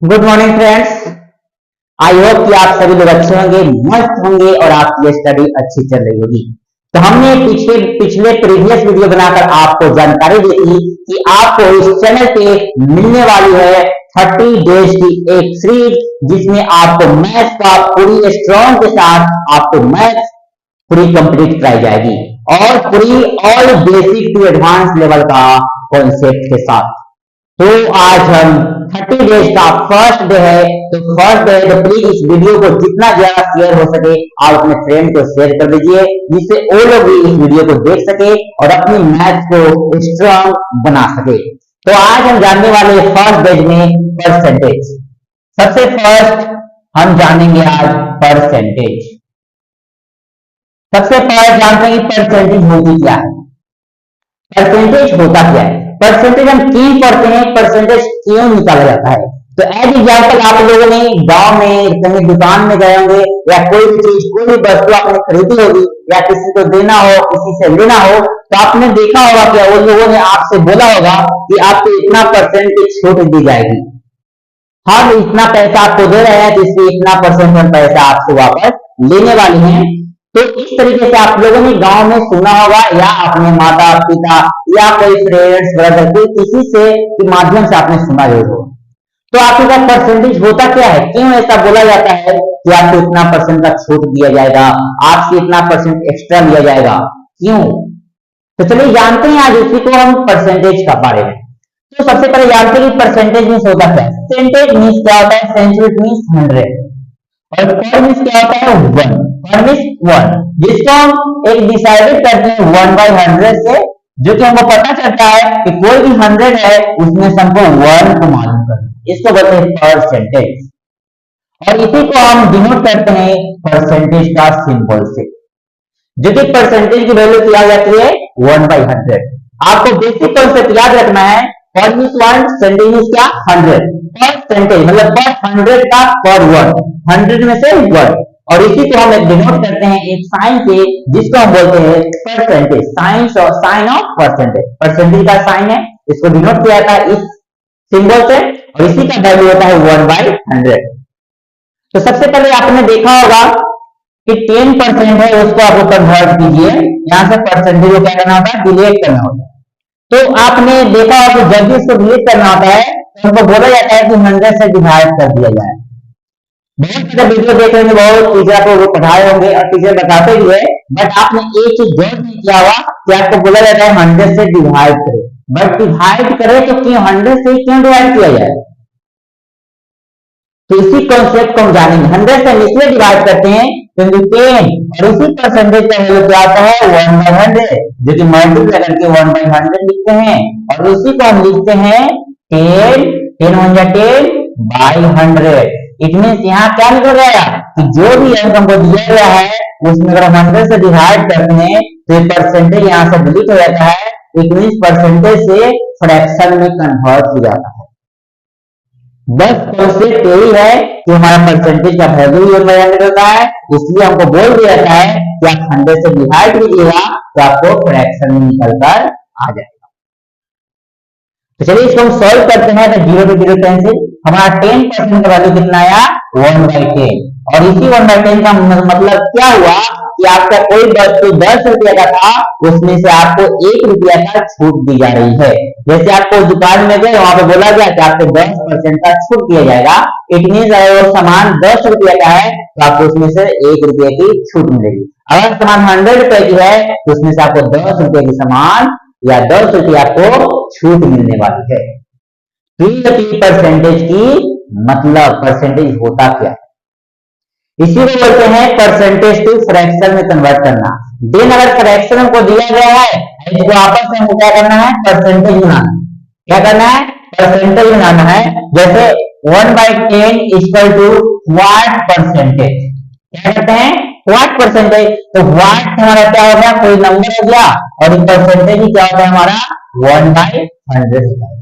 Good morning friends. I hope कि आप सभी लोग अच्छे होंगे, मस्त होंगे और आपकी स्टडी अच्छी चल रही होगी। तो हमने पिछले पिछले प्रीवियस वीडियो बनाकर आपको जानकारी दी थी कि आपको इस चैनल पे मिलने वाली है 30 डेज की एक सीरीज, जिसमें आपको मैथ्स का पूरी स्ट्रॉन्ग के साथ आपको मैथ्स पूरी कंप्लीट कराई जाएगी और पूरी all basic to advance level का कॉन्सेप्ट के साथ। तो आज हम 30 डेज का फर्स्ट डे है, तो फर्स्ट डे तो प्लीज इस वीडियो को जितना ज्यादा शेयर हो सके आप अपने फ्रेंड को शेयर कर दीजिए, जिससे वो लोग भी इस वीडियो को देख सके और अपनी मैथ को स्ट्रांग बना सके। तो आज हम जानने वाले फर्स्ट डेज में परसेंटेज। सबसे फर्स्ट हम जानेंगे आज परसेंटेज। सबसे पहले जानते हैं कि परसेंटेज होती क्या है। परसेंटेज होता क्या है, परसेंटेज हम क्यों पढ़ते हैं, परसेंटेज क्यों निकाला जाता है। तो एज एग्जाम्पल आप लोगों ने गांव में कहीं दुकान में गए होंगे या कोई भी चीज कोई भी वस्तु आपने खरीदी होगी या किसी को देना हो किसी से लेना हो, तो आपने देखा होगा कि उन लोगों ने आपसे बोला होगा कि आपको इतना परसेंटेज छूट दी जाएगी, हम इतना पैसा आपको दे रहे हैं तो इसलिए इतना परसेंट हम पैसा आपसे वापस लेने वाले हैं। तो इस तरीके से आप लोगों ने गांव में सुना होगा या अपने माता पिता या कोई फ्रेंड्स ब्रदर कोई किसी से के माध्यम से आपने सुना जरूर हो। तो आपके पास परसेंटेज होता क्या है, क्यों ऐसा बोला जाता है कि आपको इतना परसेंट का छूट दिया जाएगा, आपसे इतना परसेंट एक्स्ट्रा लिया जाएगा, क्यों। तो चलिए जानते हैं आज इसी को हम परसेंटेज का बारे में। तो सबसे पहले जानते हैं कि परसेंटेज मीन्स होता क्या है। परसेंटेज मीन्स क्या होता है, सेंचुरी मीन्स 100 और पर मीन्स क्या होता है 1, पर मीन्स 1, जिसको हम एक डिसाइडेड करते हैं 1/100 से, जो कि हमको पता चलता है कि कोई भी 100 है उसमें से हमको 1 को मालूम करना, इसको बोलते हैं परसेंटेज। और इसी को हम डिनोट करते हैं परसेंटेज का सिंबल से, जो कि परसेंटेज की वैल्यू क्या जाती है 1/100। आपको बेसिक कॉन्सेप्ट याद रखना है, पर मीन्स 1, सेंटेज मीन्स क्या 100, परसेंटेज मतलब पर 100 का पर 1, 100 में से 1, और इसी को हम एक डिनोट करते हैं एक साइन से, जिसको हम बोलते हैं percentage, sign of percentage. Percentage का साइन है, इसको डिनोट किया जाता है इस सिंबल से और इसी का वैल्यू होता है 1/100। तो सबसे पहले आपने देखा होगा कि 10% है, उसको आप कन्वर्ट कीजिए, यहां से परसेंटेज को क्या करना होता है, डिलीट करना होता है। तो आपने देखा होगा कि जब भी इसको डिलीट करना होता है तो हमको बोला जाता है कि 100 से डिवाइड कर दिया जाए। बहुत सारे वीडियो देख रहे हैं, बहुत टीचर आपको पढ़ाए होंगे और टीचर बताते भी है, बट आपने एक चीज गौर नहीं किया हुआ कि आपको बोला जाता है 100 से डिवाइड करें, बट डिवाइड करें तो क्यों 100 से क्यों डिवाइड किया जाए। तो इसी कॉन्सेप्ट को हम जानेंगे। 100 से हम इसलिए डिवाइड करते हैं क्योंकि 10 और इसी परसेंटेज का वैल्यू क्या आता है 1/100, जो कि मल्टीप्लाई करके 1/100 लिखते हैं, और उसी को हम लिखते हैं 10 10/100। इट मींस यहाँ क्या निकल जाएगा कि जो भी अंक हमको दिया गया है उसमें अगर हम 100 से डिवाइड करते हैं तो ये परसेंटेज यहाँ से डिलीट हो जाता है। इट मींस परसेंटेज से फ्रैक्शन में कन्वर्ट हो जाता है। बस कॉन्सेप्ट यही है कि हमारा परसेंटेज का वैल्यू 1/100 होता है, इसलिए हमको बोल दिया जाता है कि आप 100 से डिवाइड कीजिएगा तो आपको फ्रैक्शन में निकलकर आ जाएगा। तो चलिए इसको हम सॉल्व करते हैं। तो 0 to 0 10 से हमारा 10% का वैल्यू कितना आया 1/10, और इसी 1/10 का मतलब क्या हुआ कि आपका कोई वस्तु 10 रुपया का था, उसमें से आपको 1 रुपया का छूट दी जा रही है। जैसे आपको दुकान में गए वहां पे बोला गया कि आपको 10% का छूट दिया जाएगा, इट मीन अगर वो सामान 10 रुपया का है तो आपको उसमें से 1 रुपये की छूट मिलेगी। अगर सामान 100 रुपए की है तो उसमें से आपको 10 रुपए की सामान या 10 रुपये आपको छूट मिलने वाली है। परसेंटेज की मतलब परसेंटेज होता क्या है, इसी को बोलते हैं परसेंटेज टू फ्रैक्शन में कन्वर्ट करना। देन अगर फ्रैक्शन हमको दिया गया है इसको आपस में हमको क्या करना है, परसेंटेज बनाना। क्या करना है, परसेंटेज बनाना है। जैसे 1/10 इक्वल टू व्हाट परसेंटेज, क्या कहते हैं व्हाट परसेंटेज। तो व्हाट हमारा क्या हो गया, कोई नंबर हो गया, और परसेंटेज ही क्या होता है हमारा 1/100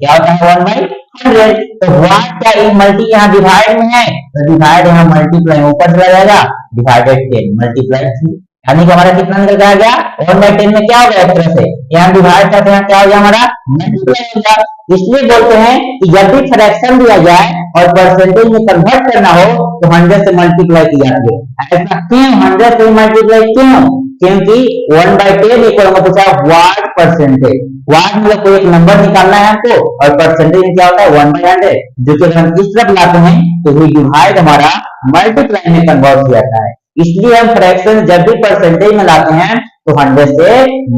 क्या होता है 1/100। तो व्हाट क्या मल्टी यहाँ डिवाइड में है, तो डिवाइड यहाँ मल्टीप्लाई ऊपर चला जाएगा, डिवाइडेड 10 मल्टीप्लाई 3, यानी कि हमारा कितना निकल के आ गया, 1/10 में क्या हो गया एक तरह से, यहाँ डिवाइड करते हैं क्या हो गया हमारा, मल्टीप्लाई हो गया। इसलिए बोलते हैं कि जब भी फ्रैक्शन दिया जाए और परसेंटेज में कन्वर्ट करना हो तो 100 से मल्टीप्लाई की जाती है। ऐसा क्यों 100 से मल्टीप्लाई क्यों, क्योंकि 1/10 इक्वल में पूछा व्हाट परसेंटेज, व्हाट मतलब कोई एक नंबर निकालना है हमको, और परसेंटेज में क्या होता है 1/100, जो कि अगर हम इस तरफ लाते हैं तो ये डिवाइड हमारा मल्टीप्लाई में कन्वर्ट हो जाता है। इसलिए हम फ्रैक्शन जब भी परसेंटेज में लाते हैं तो 100 से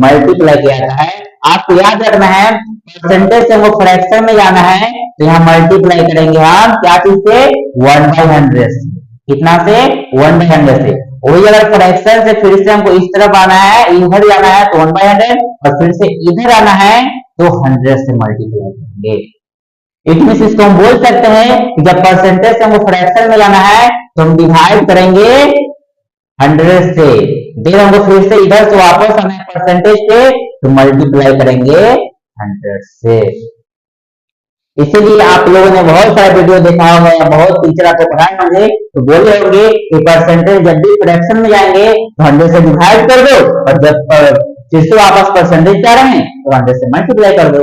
मल्टीप्लाई किया जाता है। आपको याद रखना है परसेंटेज से वो फ्रैक्शन में जाना है तो यहाँ मल्टीप्लाई करेंगे हम क्या चीज से, 1/100 से, कितना से 1/100 से। वही अगर फ्रैक्शन से फिर से हमको इस तरफ आना है, इधर जाना है तो 1/100, और फिर से इधर आना है तो 100 से मल्टीप्लाई करेंगे। इट मींस इसको हम बोल सकते हैं कि जब परसेंटेज से हमको फ्रैक्शन में जाना है तो हम डिवाइड करेंगे 100 से, देन हमको फिर से इधर से वापस आना है परसेंटेज पे तो मल्टीप्लाई करेंगे 100 से। इसीलिए आप लोगों ने बहुत सारे वीडियो देखा होगा या बहुत टीचर आपको पढ़ाए होंगे तो बोले होंगे कि परसेंटेज जब भी फ्रैक्शन में जाएंगे तो 100 से डिवाइड कर दो, और जब फिर से वापस परसेंटेज जा रहे हैं तो 100 से मल्टीप्लाई कर दो।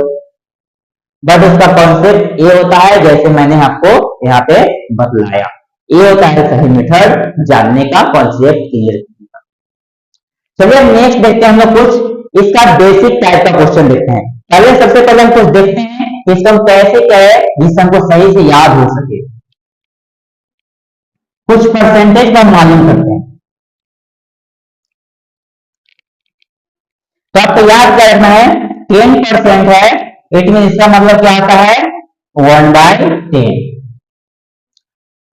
बट उसका कॉन्सेप्ट ये होता है जैसे मैंने आपको यहाँ पे बतलाया, ये होता है सही मेथड जानने का, कॉन्सेप्ट क्लियर। चलिए नेक्स्ट देखते हैं हम लोग कुछ इसका बेसिक टाइप का क्वेश्चन देखते हैं। पहले सबसे पहले हम कुछ देखते हैं इसका कैसे क्या है जिससे हमको सही से याद हो सके। कुछ परसेंटेज का मालूम करते हैं। तो आपको याद क्या रखना है, 10% है, इट मीन इसका मतलब क्या आता है 1/10।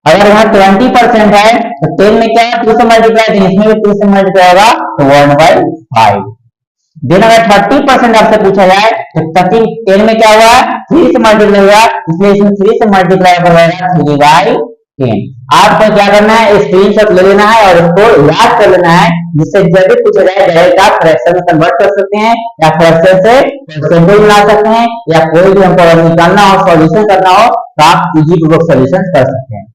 अगर यहाँ 20% है तो 10 में क्या है 2 से मल्टीप्लाई, इसमें भी 2 से मल्टीप्लाई होगा तो 1/5। देन अगर 30% आपसे पूछा जाए तो 10 में क्या हुआ 3 से मल्टीप्लाई हुआ, इसलिए इसमें 3 से मल्टीप्लाई करेगा 3/10। आपको क्या करना है स्क्रीनशॉट ले लेना है और उसको याद कर लेना है, जिससे जब भी पूछा जाए डायरेक्ट आप फ्रैक्शन में कन्वर्ट कर सकते हैं या फ्रैक्शन से परसेंटेज बना सकते हैं, या कोई भी हमको अगर निकालना हो सॉल्यूशन करना हो तो आप इजी पूर्वक सॉल्यूशन कर सकते हैं।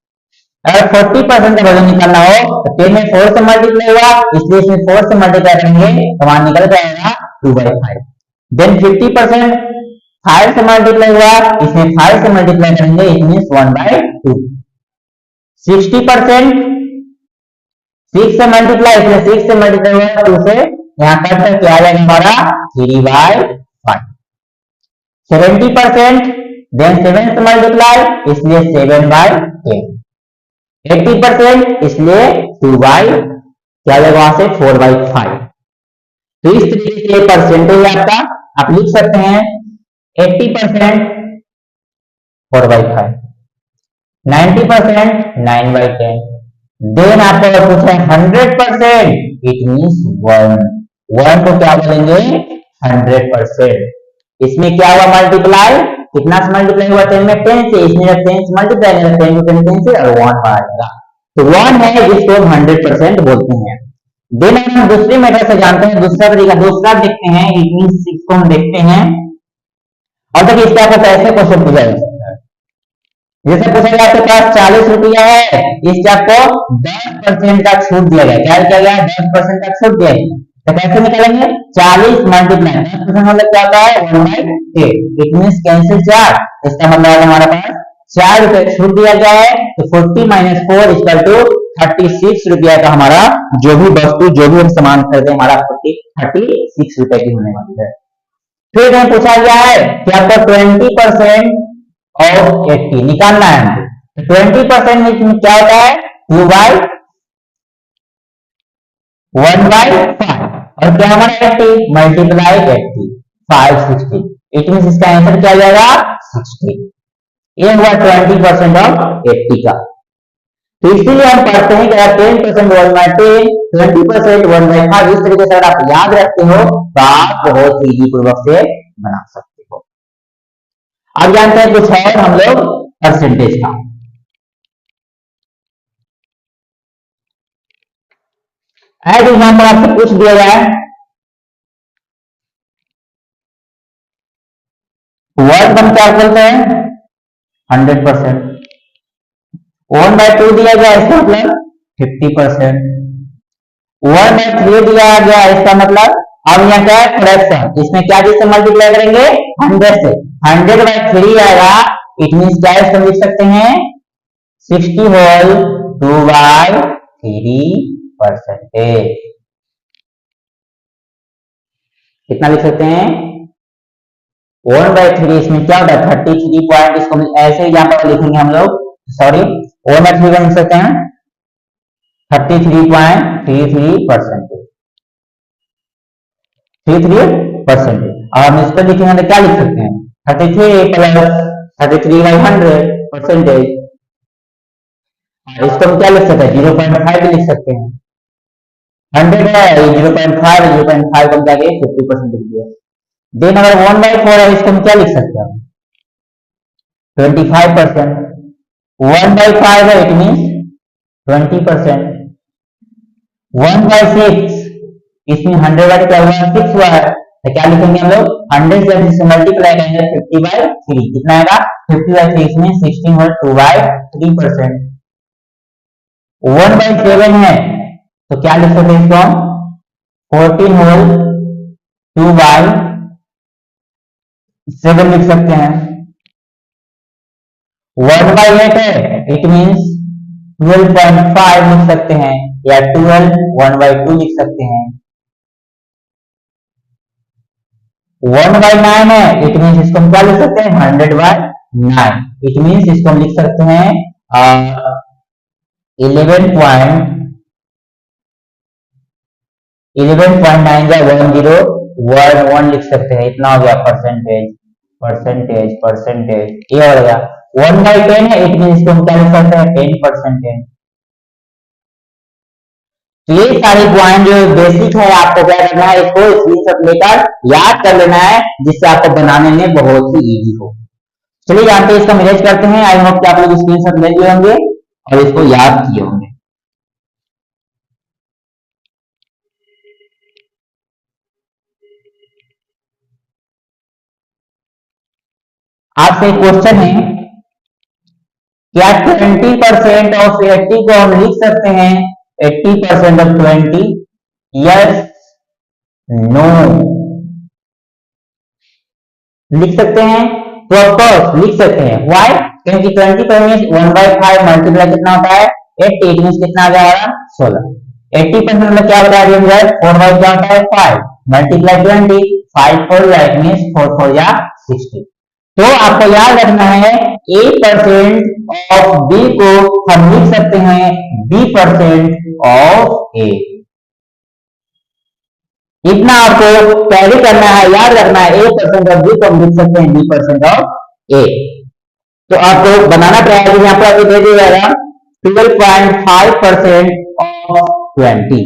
अगर 40% का वजन निकालना हो तो 10 में 4 से मल्टीप्लाई हुआ, इसलिए इसमें 4 से मल्टीप्लाई करेंगे तो वहां निकल जाएगा 2/5। देन 50% 5 से मल्टीप्लाई हुआ, इसमें 5 से मल्टीप्लाई करेंगे, इसमें 1/2। 60% 6 से मल्टीप्लाई, इसमें 6 से मल्टीप्लाई हुआ 2 से, यहाँ कट करके आ जाएगा हमारा 3/5। 70% देन 7 से मल्टीप्लाई, इसलिए 7/10। 80% इसलिए 2/, क्या जाएगा वहां से 4/5। तो इस तरीके से परसेंटेज आपका आप लिख सकते हैं 80% 4/5, 90% 9/10। देन आपको अगर पूछा है 100%, इट मींस 1 को क्या बोलेंगे 100%। इसमें क्या हुआ मल्टीप्लाई, कितना से मल्टीप्लाई हुआ 10 में 10 से, इसमें जब 10 से मल्टीप्लाई करें 10 को 10 से और 1 आ जाएगा, तो 1 है जिसको हम 100% बोलते हैं। देन हम दूसरी मेथड से जानते हैं, दूसरा तरीका दूसरा देखते हैं, इट मींस इसको हम देखते हैं। और देखिए इसका आपको कैसे क्वेश्चन पूछा जा सकता है, जैसे पूछा गया आपके पास 40 रुपया है, इससे आपको 10% का छूट दिया गया, क्या किया गया 10% का छूट दिया गया, तो कैसे निकालेंगे 40 मल्टीप्लाई 10% मतलब क्या होता है 1/8, इट मींस कैंसिल 4, इसका मतलब हमारे पास 4 रुपए छूट दिया गया है, तो 40 - 4 इक्वल टू 36 रुपया का हमारा जो भी वस्तु जो भी हम सामान खरीदे हमारा 36 रुपए की होने वाली है। फिर हमें पूछा गया है कि आपको 20% ऑफ 80 निकालना है, तो 20% में क्या होता है 2/1/5, और क्या हमारा 80 मल्टीप्लाई 80 560, इट मींस इसका आंसर क्या जाएगा 60। ये हुआ 20% ऑफ 80 का। तो इसीलिए हम पढ़ते हैं कि अगर 10% 1/10, 20% 1/5, इस तरीके से अगर आप याद रखते हो तो आप बहुत इजी पूर्वक से बना सकते हो। अब जानते हैं कुछ और हम लोग परसेंटेज का। एज एग्जाम्पल आपसे पूछ दिया जाए 1 हम क्या बोलते हैं 100%, 1/2 दिया गया इसका मतलब 50%, 1/3 दिया गया, इसका मतलब अब यहाँ क्या है फ्रैक्शन, इसमें क्या चीज से मल्टीप्लाई करेंगे 100 से, 100/3 आएगा। इट मीन क्या इसको लिख सकते हैं 60 होल 2/3%। कितना लिख सकते हैं 1/3, इसमें क्या होता है 33 पॉइंट, इसको ऐसे यहाँ पर लिखेंगे हम लोग, सॉरी 1/3 का लिख सकते हैं 33.33%, 33%। और हम इस पर लिखेंगे तो क्या लिख सकते हैं 33 प्लस 33/100%। इसको हम क्या लिख सकते हैं 0.5 भी लिख सकते हैं, 100 है 0.5, 0.5 को जाके 50% लिख दिया। देन अगर 1/4 है, इसको हम क्या लिख सकते हैं 25%। 1/5 है इट मीन 20%। 1/6 इसमें 100 क्या हुआ 6 हुआ है, तो क्या लिखेंगे हम लोग 100 से मल्टीप्लाई करेंगे 50/3, कितना आएगा 50/3, इसमें 16 होल 2/3%। 1/7 है तो क्या लिख सकते हैं इसको हम 14 होल 2/7 लिख सकते हैं। 1/8 है इट मीन्स 12.5 लिख सकते हैं, या 12 1/2 लिख सकते हैं। 1/9 है इट मीन्स इसको हम क्या लिख सकते हैं 100/9, इट मीन्स इसको हम लिख सकते हैं 11.1011 लिख सकते हैं, इतना हो गया परसेंटेज परसेंटेज परसेंटेज, ये हो गया। 1/10 है इट मीन्स इसको हम क्या लिख सकते हैं 10%। तो ये सारे पॉइंट जो बेसिक है आपको क्या करना है, इसको स्क्रीनशॉट लेकर याद कर लेना है, जिससे आपको बनाने में बहुत ही इजी हो। चलिए जानते हैं इसका मैनेज करते हैं। आई होप कि आप लोग स्क्रीनशॉट ले लिए होंगे और इसको याद किए होंगे। आपसे क्वेश्चन है क्या 20% ऑफ 80 को हम लिख सकते हैं 80% ऑफ 20? यस नो लिख सकते हैं, तो ऑफकोर्स लिख सकते हैं। व्हाई? क्योंकि 20 पर 1/5 मल्टीप्लाई कितना होता है 80, इट मींस कितना आ जाएगा 16। 80% मतलब क्या बता रही है 4/5 क्या होता है 5 मल्टीप्लाई 20, 5 4 इट मींस 4 4 या 60। तो आपको याद रखना है 8% ऑफ बी को हम लिख सकते हैं B% ऑफ ए। इतना आपको कैरी करना है, याद रखना है 8% ऑफ बी को हम लिख सकते हैं B% ऑफ ए। तो आपको बनाना पड़ेगा, यहाँ पर आपको दे दिया जाएगा 12.5% ऑफ 20।